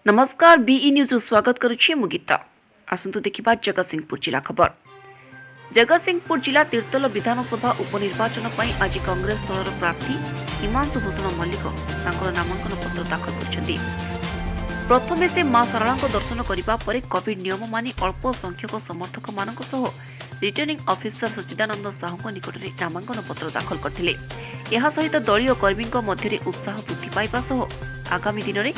नमस्कार be news स्वागत करुछि मुगीता आसंतु देखिबा जगतसिंहपुर जिला खबर। जगतसिंहपुर जिला तीर्तोल विधानसभा उपनिर्वाचन पई आज कांग्रेस दलर प्रार्थी हिमांशु भूषण मल्लिक तांकर नामांकन पत्र दाखल करछन्ती। प्रथमे से मां सारला दर्शन करिबा परे कोविड नियम मानि अल्प संख्यक समर्थक मानक सह रिटर्निंग ऑफिसर सच्चिदानंद साहू निकटरे नामांकन पत्र दाखल करथिले। एहा सहित दलीय कर्मी मध्य उत्साह वृद्धि पाइबा सह आगामी दिन में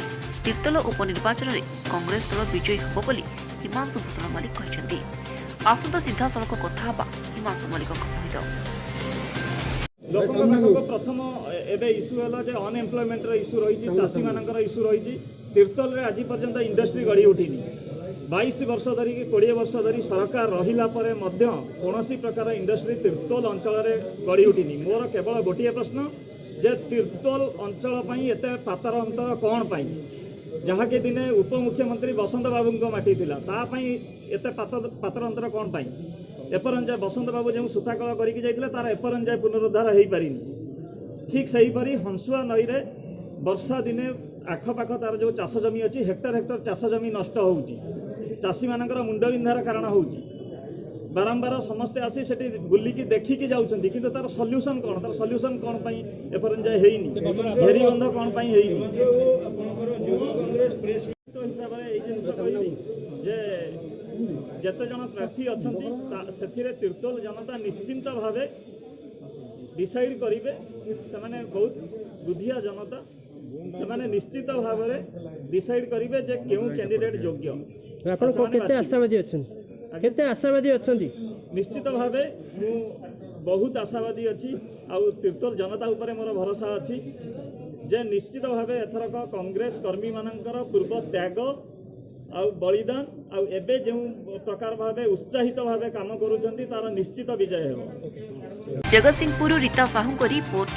तीर्तोल उपनिर्वाचन में कांग्रेस दल विजयी होब बोली हिमांशु भूषण मल्लिक कहते। आसंता सीधा सड़क कथा हिमांशु मल्लिक सहित प्रथम एबे इश्यू है जे अनएम्प्लॉयमेंट इश्यू रही चाषी मानकर इश्यू रही तीर्तोल रे आज पर्यंत इंडस्ट्री गढ़ी उठिनी 22 वर्ष धरिकी 20 वर्ष धरी सरकार रहिला परे मध्य कौनसी प्रकार इंडस्ट्री तीर्तोल अंचल में गढ़ी उठिनी। मोर केवल गोटे प्रश्न जे तीर्तोल अंचल पई एते पातर अंतर कौन पाई जहाँकि दिने उपमुख्यमंत्री बसंत बाबू माटी थिला ता पई एते पातर अंतर कौन पाई एपर्यंत जाए बसंत बाबू जो सुताकल करके जाइथिले तार एपर्यंत जाए पुनरुद्धार हो पारिनी। ठीक सही परी हंसुआ नई रे वर्षा दिने आखपाख तार जो चाष जमी अच्छी हेक्टर हेक्टर चाष जमी नष्ट होउची चाषी मानकर मुंड बिंधार कारण होउची बारंबार समस्ते आसी सेठी बुलिकी देखिकी जाउछंती किंतु तार सॉल्यूशन कोन पई एपर्यंत जाए हेइनी घेरी बंध कोन पई हेइनी हिसाब रे एई जिंस कहली जे जते जन प्रार्थी अछंती सेथिरे तीर्तोल जनता निश्चिंत भावे डिसाइड करिवे सेमाने बहुत बुद्धिया जनता सेमाने निश्चित भाव में डिसाइड करिवे जे केउ कैंडिडेट योग्य आपण को केते आशावादी अछन केते आशावादी अछंती निश्चित भावे मु बहुत आशावादी अछि आ तीर्तोल जनता ऊपर मोर भरोसा अछि जे निश्चित भावे एथरक कांग्रेस कर्मी मानकर पूर्व त्याग आ बलिदान आ एबे जो प्रकार भावे उत्साहित भावे काम करूछंती तार निश्चित विजय हेबो। जगतसिंहपुर रीता साहू को रिपोर्ट।